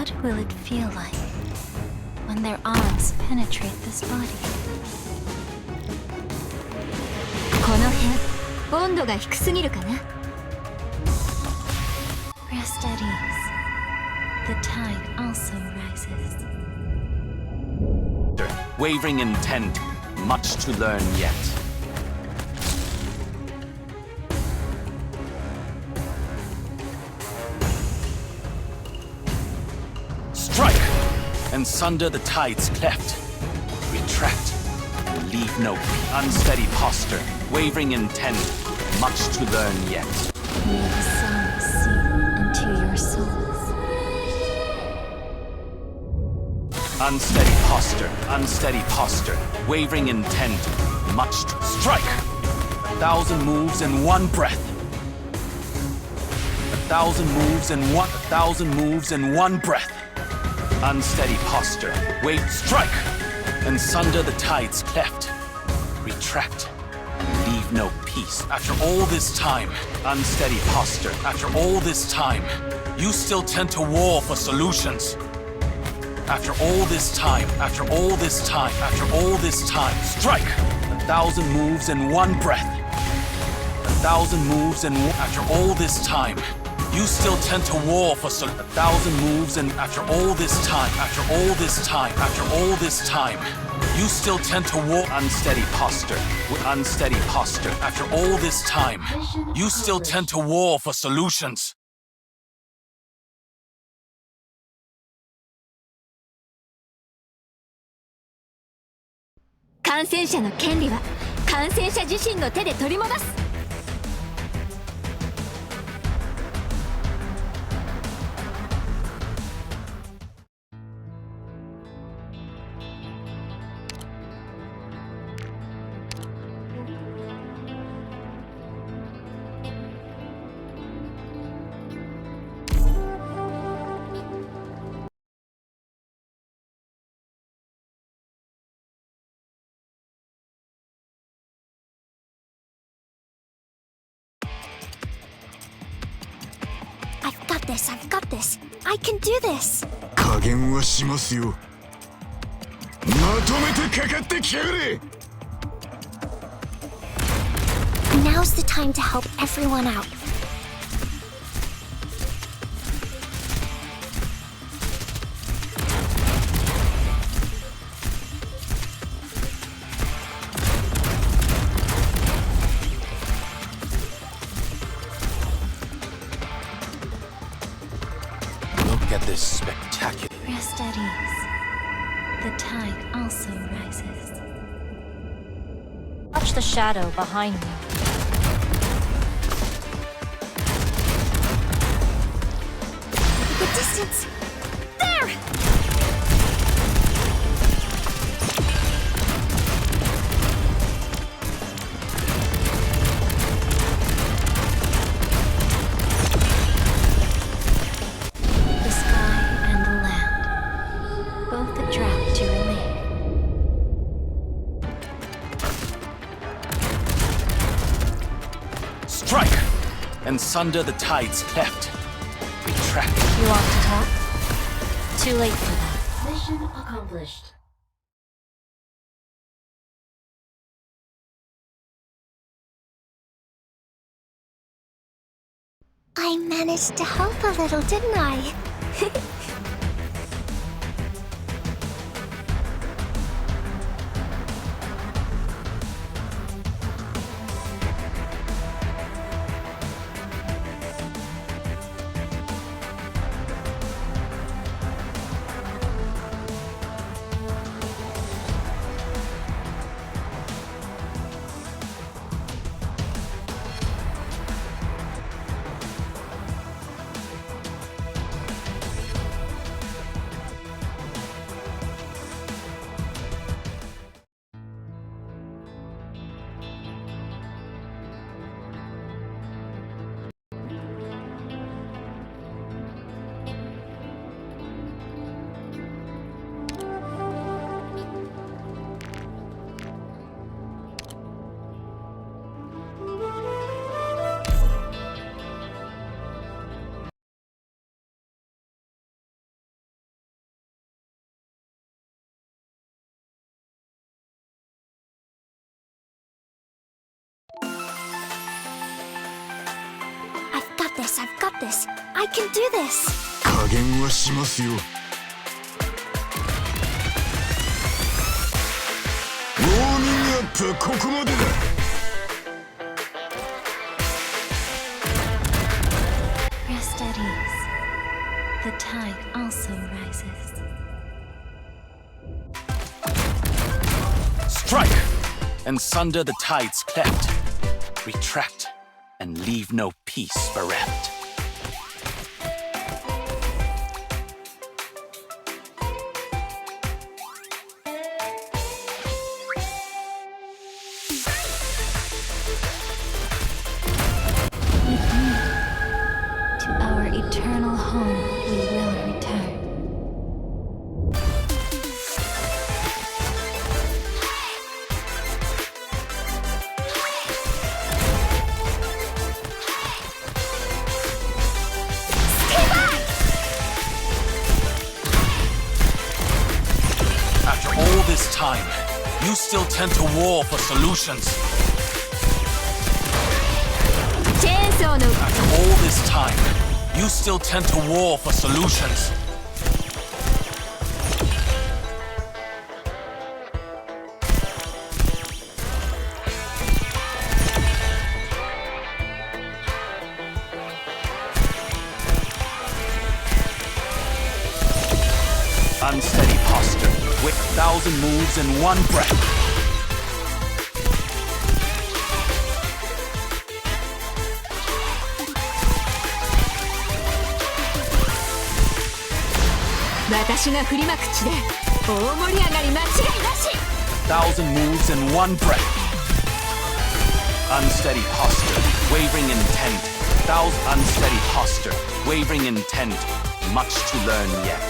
What will it feel like when their arms penetrate this body? この辺、温度が低すぎるかな。Rest at ease. The tide also rises. Wavering intent, much to learn yet. Strike! And sunder the tide's cleft. Retract, and leave no unsteady posture. Wavering intent, much to learn yet. May the sun seep into your souls. Unsteady posture, wavering intent, much to strike. 1,000 moves in one breath. 1,000 moves in one breath. Unsteady posture, wait, strike, and sunder the tide's cleft. Retract, and leave no peace. After all this time, unsteady posture, after all this time, you still tend to war for solutions. After all this time, strike! 1,000 moves in one breath. 1,000 moves in after all this time. You still tend to war for 1,000 moves and after all this time, you still tend to war unsteady posture. After all this time, you still tend to war for solutions. 感染者の権利は感染者自身の手で取り戻す。I've got this. I can do this. 加減はしますよ。まとめてかかってきやがれ。Now's the time to help everyone out. Look at this spectacular. Rest at ease. The tide also rises. Watch the shadow behind me. The distance. There! The sky and the land, both a draft to relieve. Strike! And sunder the tide's cleft. Retract. You want to talk? Too late for that. Mission accomplished. I managed to help a little, didn't I? this, I've got this. I can do this. 加減はしますよ。ウォーミングアップはここまでだ。Rest at ease. The tide also rises. Strike! And sunder the tides cleft. Retract and leave no peace bereft. To our eternal home we will return. After all this time, you still tend to war for solutions. チェーンソーの After all this time, you still tend to war for solutions. Unsteady posture, with 1,000 moves in one breath. Thousand moves in one breath. Unsteady posture, wavering intent. Unsteady posture, wavering intent. Much to learn yet.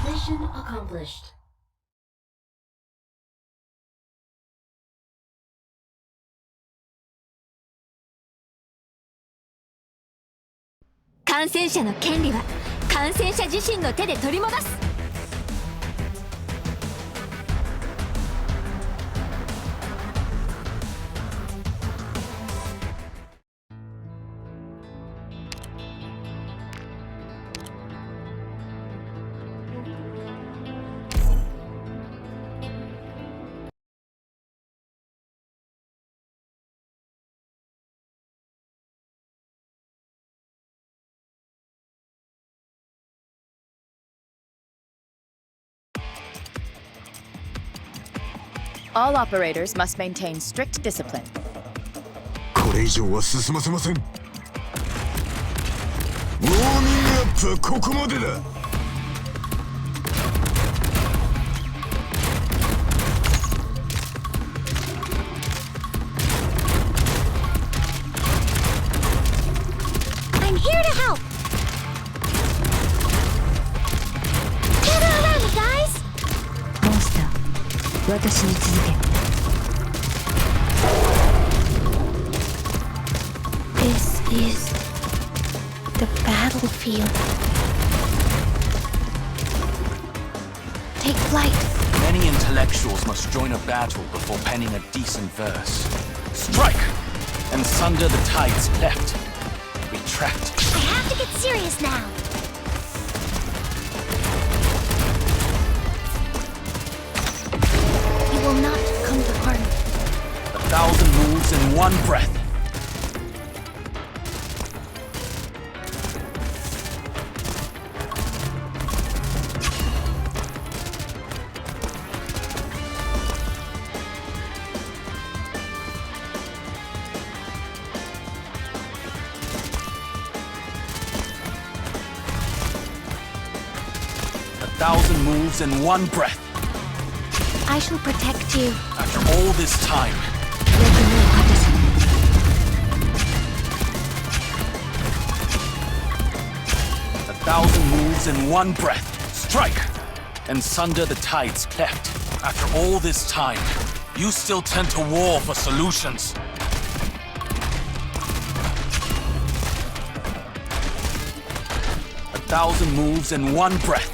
Mission accomplished. 感染者の権利は感染者自身の手で取り戻す。All operators must maintain strict discipline. これ以上は進ませません。ウォーミングアップはここまでだ。I'm here to help. Gather around me, guys. モンスター、私に続け。This is the battlefield. Take flight. Many intellectuals must join a battle before penning a decent verse. Strike! And sunder the tides cleft. Retract. I have to get serious now. You will not come to harm. 1,000 moves in one breath. A 1,000 moves in one breath. I shall protect you. After all this time, 1,000 moves in one breath. Strike! And sunder the tides cleft. After all this time, you still tend to war for solutions. A 1,000 moves in one breath.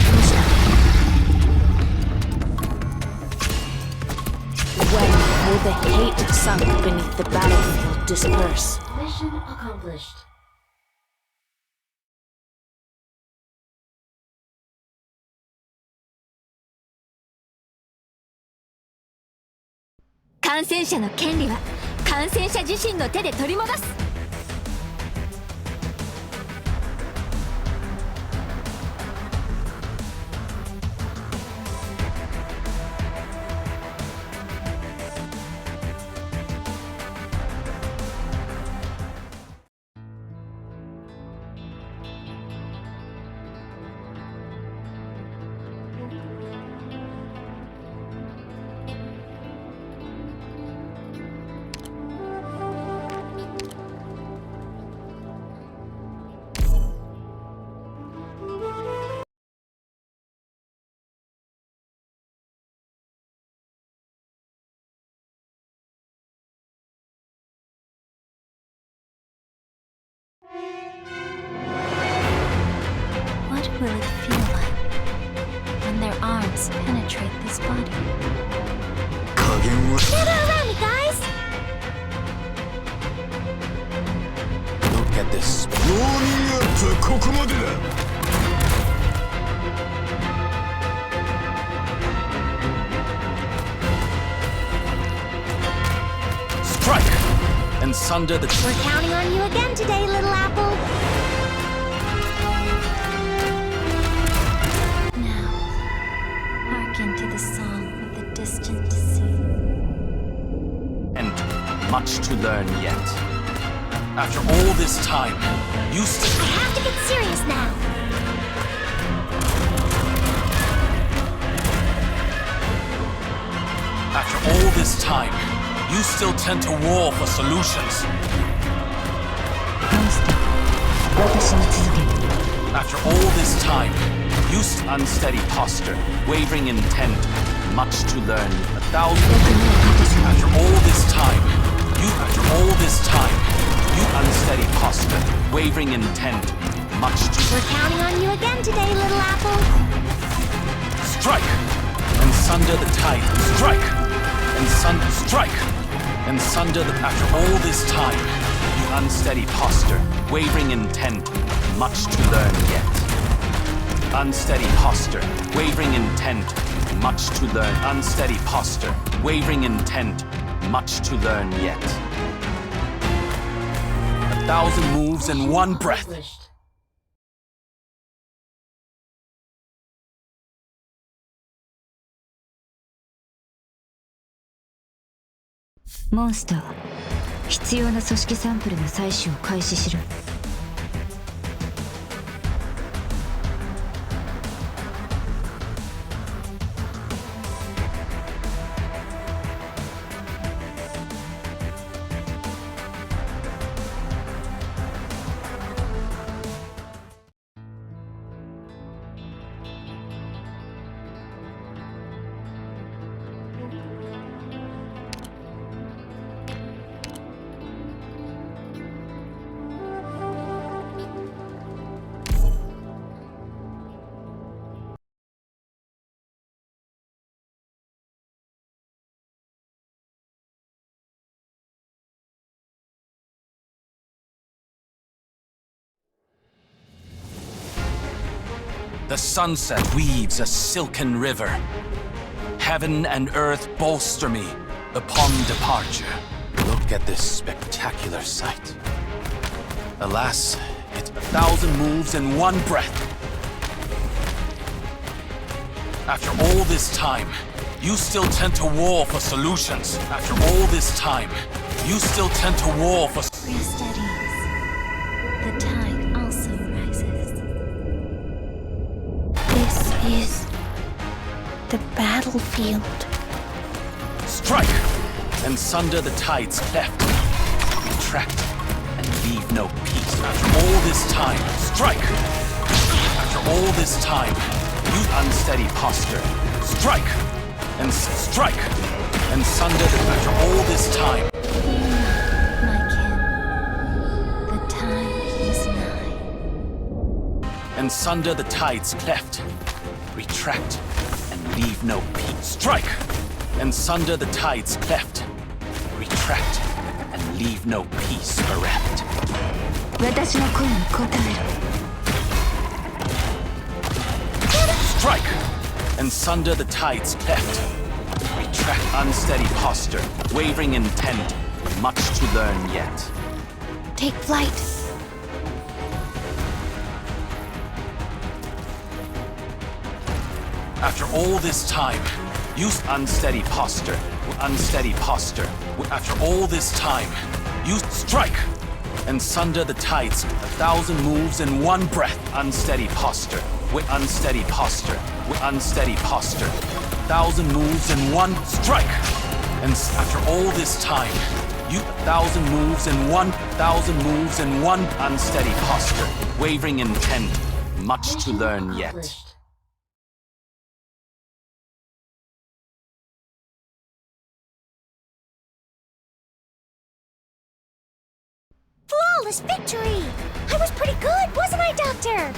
When will the hate sunk beneath the battlefield disperse? Mission accomplished. 感染者の権利は感染者自身の手で取り戻す。What will it feel like when their arms penetrate this body? 加減は Gather around me, guys! Look at this. ウォーミングアップはここまでだ。 Strike and sunder the. We're counting on you again today, little apple. Now, hearken to the song of the distant sea. And much to learn yet. After all this time, you still. I have to get serious now. After all this time, you still tend to war for solutions. After all this time, you unsteady posture, wavering intent, much to learn. 1,000. After all this time, after all this time, you unsteady posture, wavering intent, much to. We're counting on you again today, little apple. Strike and sunder the tide. Strike and strike and sunder the. After all this time, you unsteady posture, wavering intent, much to learn yet. Unsteady posture, wavering intent, much to learn. Unsteady posture, wavering intent, much to learn yet. 1,000 moves in one breath. Monster, 必要な組織サンプルの採取を開始しろ。The sunset weaves a silken river. Heaven and earth bolster me upon departure. Look at this spectacular sight. Alas, it's 1,000 moves in one breath. After all this time, you still tend to war for solutions. After all this time, you still tend to war for. Rest at ease. The tide also rises. This is the battlefield. Strike and sunder the tide's cleft. Retract and leave no peace. After all this time, strike. After all this time, use unsteady posture. Strike and sunder the. After all this time. My kin, the time is nigh. And sunder the tide's cleft. Retract and leave no peace. Strike and sunder the tide's cleft. Retract and leave no peace bereft. 私の声に応えろ。 Strike and sunder the tide's cleft. Retract Retract. Unsteady posture. Wavering intent. Much to learn yet. Take flight. After all this time, use unsteady posture. Unsteady posture. After all this time, use strike and sunder the tides. 1,000 moves in one breath. Unsteady posture. With unsteady posture. With unsteady posture. 1,000 moves in one strike. And after all this time, you 1,000 moves in one. 1,000 moves in one. Unsteady posture. Wavering intent. Much to learn yet. Flawless victory! I was pretty good, wasn't I, Doctor?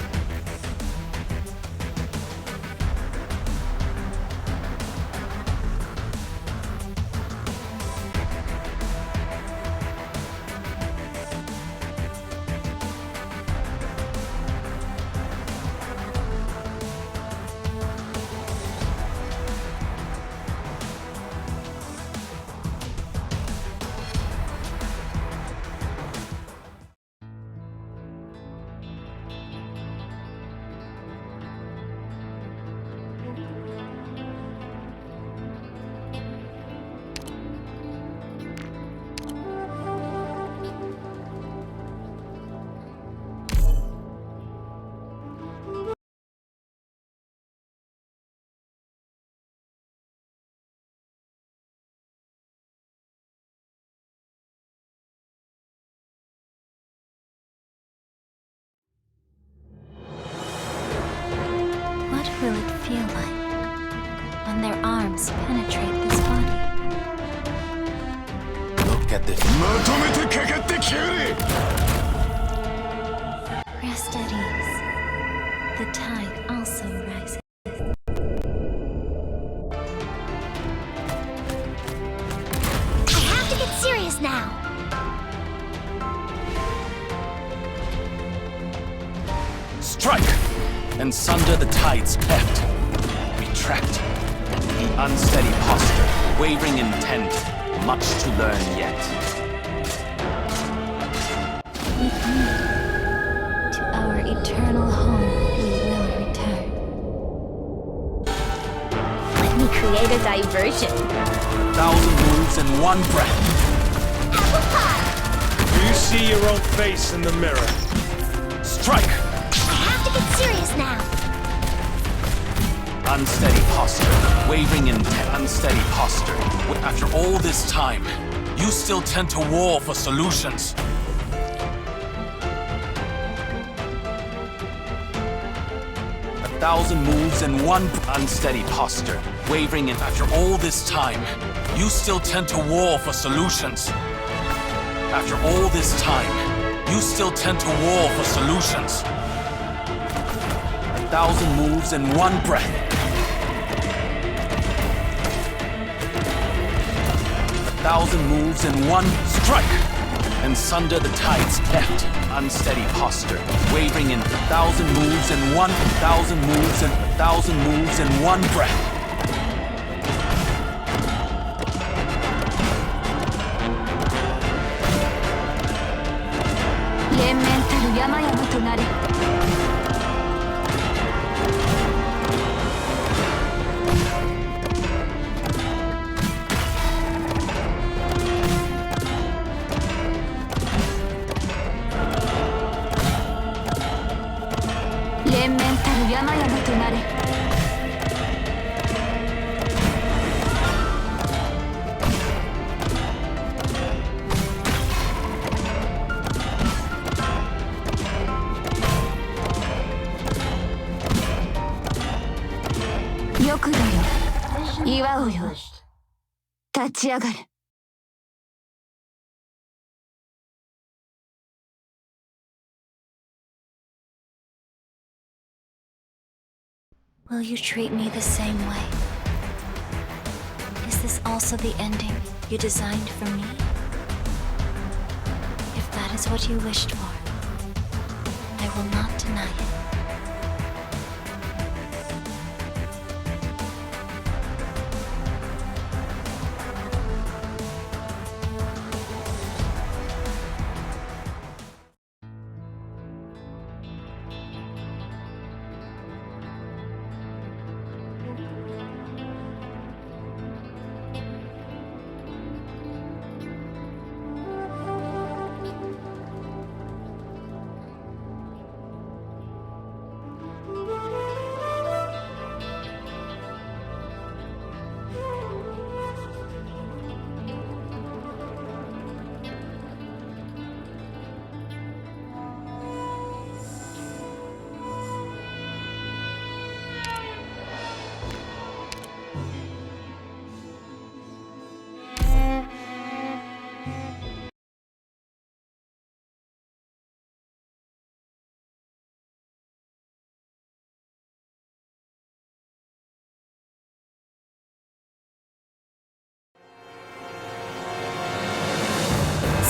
What will it feel like when their arms penetrate this body? Look at this. まとめてかかってきやがれ Rest at ease. The tide also rises. I have to get serious now. Strike! And sunder the tides cleft. Retract. The unsteady posture. Wavering intent. Much to learn yet. With me, to our eternal home we will return. Let me create a diversion. 1,000 moves in one breath. Apple pie! Do you see your own face in the mirror? Strike! I have to get serious now. Unsteady posture. Wavering intent. Unsteady posture. After all this time, you still tend to war for solutions. A 1,000 moves in one unsteady posture. Wavering in after all this time, you still tend to war for solutions. After all this time, you still tend to war for solutions. 1,000 moves in one breath. 1,000 moves in one strike. And sunder the tides cleft. Unsteady posture. Wavering in 1,000 moves in one. 1,000 moves in 1,000 moves in one breath. Will you treat me the same way? Is this also the ending you designed for me? If that is what you wished for, I will not deny it.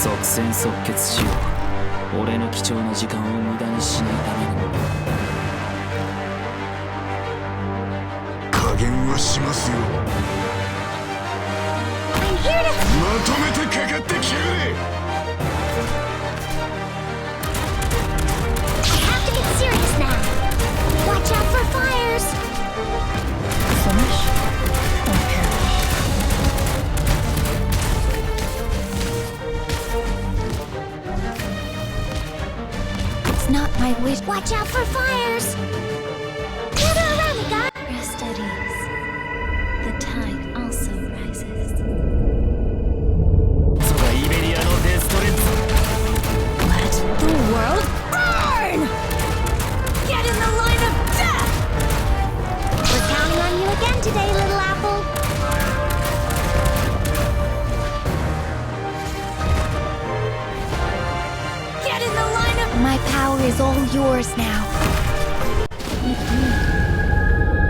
即戦即決しよう。俺の貴重な時間を無駄にしないためにも。加減はしますよ。まとめてかかってきやがれ。I have to get serious now. Watch out for fires. Finish or perish? It's not my wish. Watch out for fires. Gather around me, guys. Rest at ease. The tide also rises. そがイベリアのデストレッツ。 Let the world burn! Get in the line of death! We're counting on you again today, little apple. Get in the line of... My power is all yours now.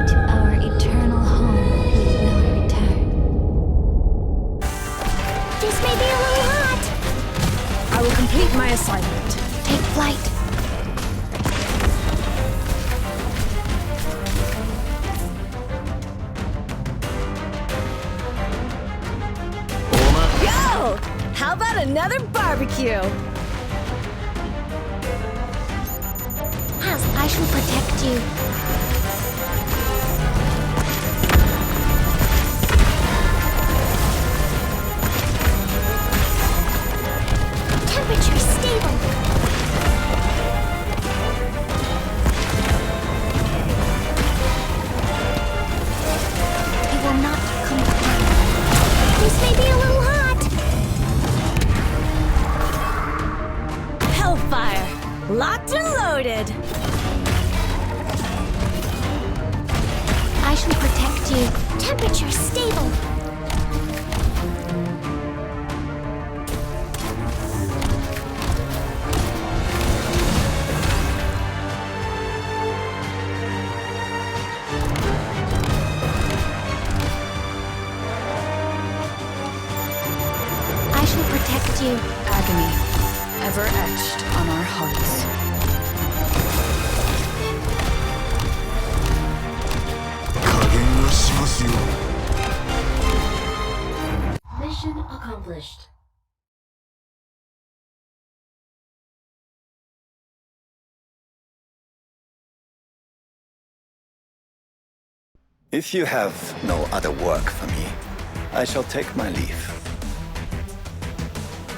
To our eternal home we will return. This may be a little hot. I will complete my assignment. Take flight. Yo! How about another barbecue? I shall protect you. Temperature stable. It will not come back. This may be a little hot. Hellfire! Locked and loaded! I shall protect you. Temperature stable. I shall protect you. Agony, ever etched on our hearts. Mission accomplished. If you have no other work for me, I shall take my leave.